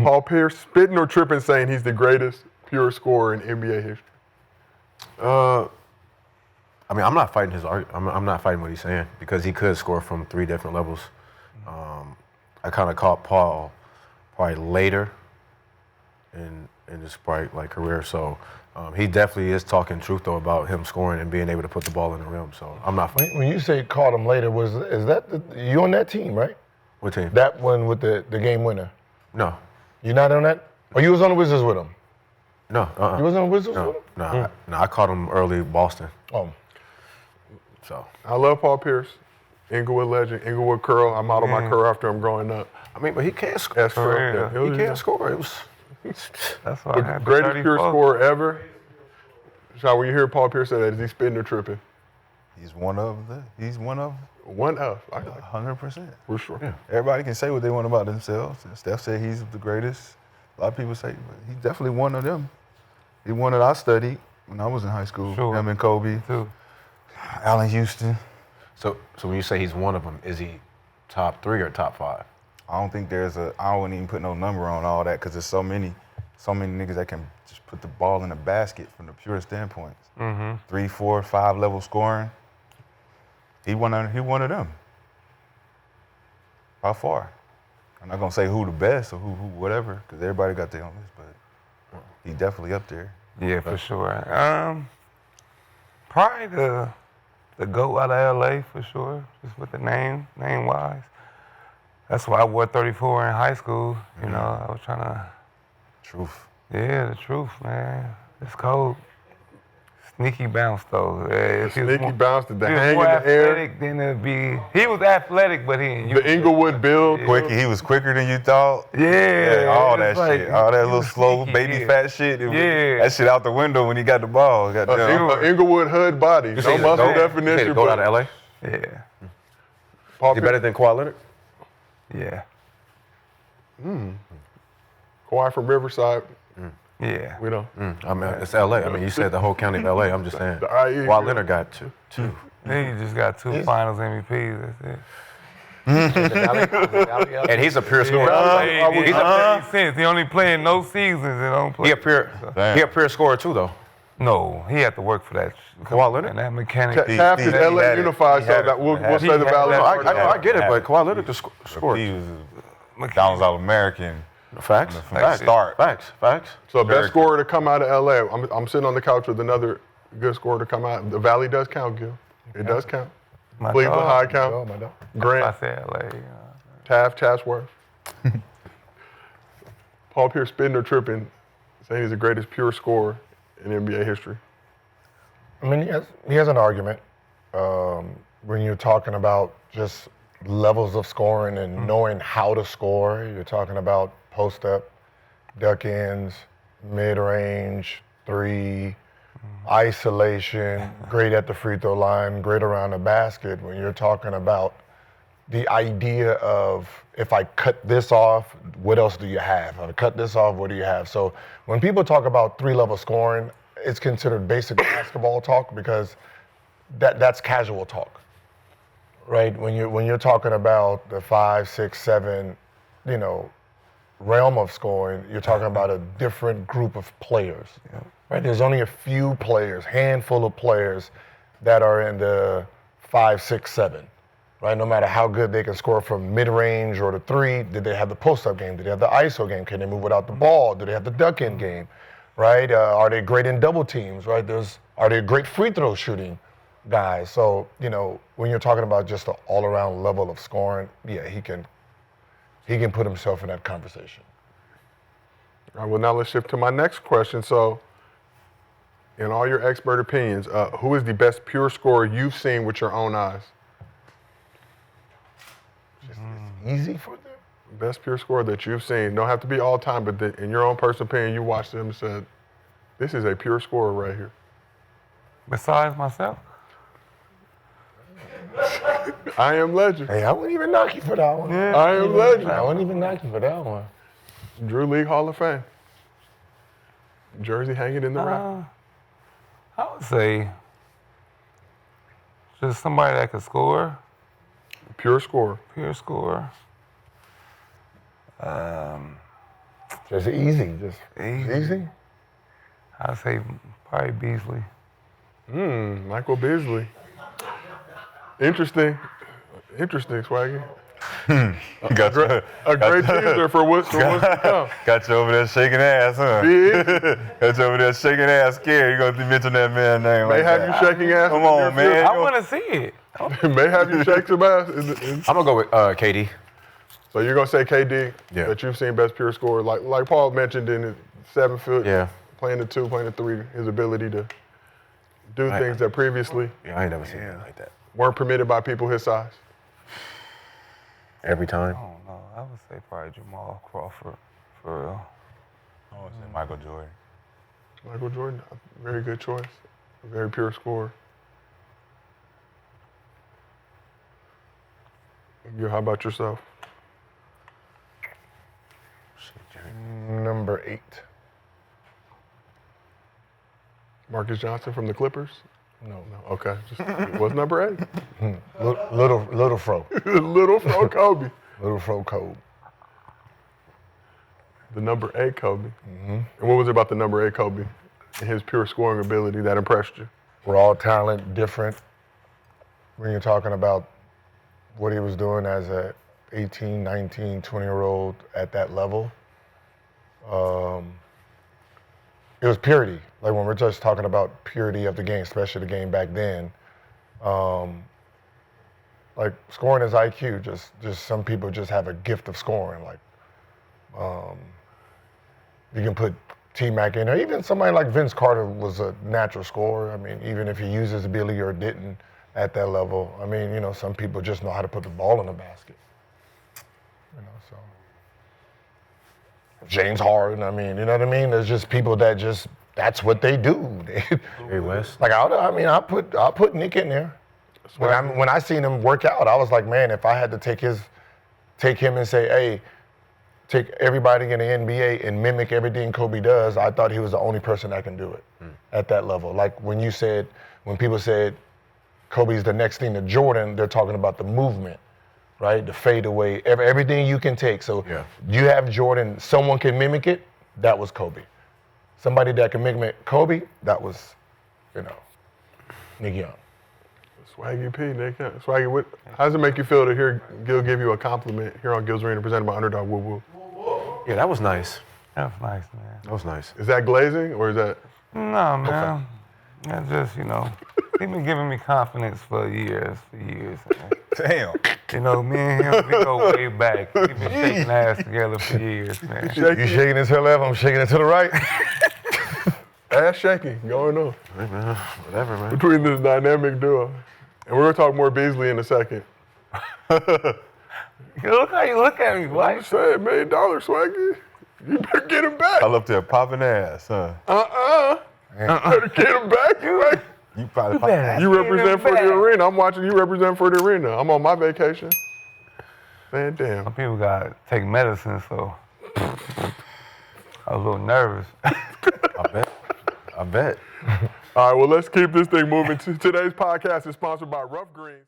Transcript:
Paul Pierce spitting or tripping saying he's the greatest pure scorer in NBA history? I mean, I'm not fighting his argument. I'm not fighting what he's saying because he could score from 3 different levels. I kind of caught Paul probably later in his like career, so he definitely is talking truth though about him scoring and being able to put the ball in the rim. So I'm not fighting. When you say caught him later, is that you on that team, right? What team? That one with the game winner. No. You not on that? Or you was on the Wizards with him? No. You was on the Wizards with him? No. I caught him early Boston. Oh. So I love Paul Pierce, Inglewood legend, Inglewood curl. I modeled my curl after him growing up. I mean, but he can't score. He can't score. It was. That's why I had the Greatest pure 34. scorer ever. So when you hear Paul Pierce say that, is he spitting or tripping? He's one of. One of. I like 100%. for sure. Yeah. Everybody can say what they want about themselves. Steph said he's the greatest. A lot of people say, but he's definitely one of them. He's one that I studied when I was in high school. Sure. Him and Kobe, Too. Allen Houston. So when you say he's one of them, is he top 3 or top 5? I don't think I wouldn't even put no number on all that because there's so many niggas that can just put the ball in the basket from the purest standpoints. 3, 4, 5 level scoring. He one of them. By far. I'm not gonna say who the best or who whatever, because everybody got their own list, but he definitely up there. Yeah, for sure. Probably the GOAT out of LA for sure, just with the name-wise. That's why I wore 34 in high school. You know, I was trying to. Truth. Yeah, the truth, man. It's cold. Sneaky bounce though. Sneaky bounce, the He was hang more in the air. athletic than it'd be. He was athletic, but he. The Inglewood build. He was quicker than you thought. Yeah, all that it's like- shit. All that he little was slow sneaky, baby yeah. fat shit. Yeah. That shit out the window when he got the ball. Inglewood hood body. You No say muscle you definition. go out of LA? Yeah, Paul He better than Kawhi Leonard? yeah, Kawhi from Riverside. yeah. We know. I mean, it's LA. I mean, you said the whole county of LA. I'm just saying. IE, Kawhi Leonard got two. Then you just got 2 Finals MVPs. That's it. And he's a pure scorer. He's a sense. He only playing no seasons and don't play. He a pure scorer too, though. No, he had to work for that. Kawhi Leonard? And that mechanic. Taft is LA had it. Unified, He so had that it. we'll He had say it. the He had value. that. I get it, but Kawhi Leonard just scored. He was a McDonald's All-American. Facts. From the start. Facts. So best Very scorer to come out of LA. I'm sitting on the couch with another good scorer to come out. The Valley does count, Gil. It does count. My Cleveland dog. High count. Oh, my dog. Grant, I said LA. Chatsworth. Paul Pierce spitting or tripping, saying he's the greatest pure scorer in NBA history. I mean, he has an argument when you're talking about just levels of scoring and knowing how to score. You're talking about post-up, duck-ins, mid-range, 3, isolation, great at the free throw line, great around the basket. When you're talking about the idea of, if I cut this off, what else do you have? If I cut this off, what do you have? So when people talk about 3-level scoring, it's considered basic basketball talk because that's casual talk, right? When you're talking about the 5, 6, 7, realm of scoring, you're talking about a different group of players, right? There's only a few players, handful of players that are in the 5, 6, 7, right? No matter how good they can score from mid-range or the 3, did they have the post-up game? Did they have the ISO game? Can they move without the ball? Do they have the duck-in game? Right? Are they great in double teams, right? Are they great free throw shooting guys? So, when you're talking about just an all-around level of scoring, yeah, he can put himself in that conversation. All right, well, now let's shift to my next question. So, in all your expert opinions, who is the best pure scorer you've seen with your own eyes? It's easy for them. Best pure scorer that you've seen. Don't have to be all time, but in your own personal opinion, you watched them and said, this is a pure scorer right here. Besides myself? I am legend. Hey, I wouldn't even knock you for that one. Yeah. I am legend. I wouldn't even knock you for that one. Drew League Hall of Fame. Jersey hanging in the rack. I would say just somebody that could score, Pure scorer. pure scorer. Just easy. Just easy. I'd say probably Beasley. Michael Beasley. Interesting, Swaggy. Got you. A great teaser for what's to come. Got you over there shaking ass, huh? Yeah. Got you over there shaking ass, scared. You gonna mention that man's name? May like have that. you shaking ass. Come on, man. I want to see it. May have you shake some ass. I'm gonna go with KD. So you're gonna say KD Yeah. that you've seen best pure scorer, like Paul mentioned in his 7 foot, Yeah. playing the 2, playing the 3, his ability to do things that previously Yeah, I ain't never seen anything like that. weren't permitted by people his size. Every time. I don't know. I would say probably Jamal Crawford, for real. I would say Michael Jordan. Michael Jordan, a very good choice, a very pure scorer. How about yourself? Number 8. Marcus Johnson from the Clippers? No. Okay, what's number 8? Little Fro. Little Fro Kobe. Little Fro Kobe. The number 8 Kobe. And what was it about the number 8 Kobe and his pure scoring ability that impressed you? Raw talent, different. When you're talking about what he was doing as a 18, 19, 20-year-old at that level, it was purity. Like when we're just talking about purity of the game, especially the game back then, like scoring is IQ. Just some people just have a gift of scoring. Like you can put T-Mac in there. Even somebody like Vince Carter was a natural scorer. I mean, even if he used his ability or didn't at that level. I mean, you know, some people just know how to put the ball in the basket. You know, so James Harden. I mean, you know what I mean? There's just people that just that's what they do. Hey, Wes. Like I'll put Nick in there. When I seen him work out, I was like, man, if I had to take him and say, hey, take everybody in the NBA and mimic everything Kobe does, I thought he was the only person that can do it at that level. Like when people said Kobe's the next thing to Jordan, they're talking about the movement, right? The fadeaway, everything you can take. So you have Jordan, someone can mimic it, that was Kobe. Somebody that can mimic Kobe, that was, Nick Young. Swaggy P, Nick. Swaggy, how does it make you feel to hear Gil give you a compliment here on Gil's Arena presented by Underdog Woo Woo? Yeah, that was nice. That was nice, man. That was nice. Is that glazing or is that? No, man. That's just, he's been giving me confidence for years, man. Damn. Me and him, we go way back. We've been shaking ass together for years, man. You shaking it to the left, I'm shaking it to the right. Ass shaking going on Hey, man. Whatever, man. between this dynamic duo. And we're going to talk more Beasley in a second. Look how you look at me, I'm boy. just saying, $1 million, Swaggy. You better get him back. All up there popping ass, huh? Better get him back, Swaggy. You probably popping ass. You represent for the arena. I'm watching you represent for the arena. I'm on my vacation. Man, damn. Some people got to take medicine, so I was a little nervous. I bet. All right, well, let's keep this thing moving. Today's podcast is sponsored by Rough Greens.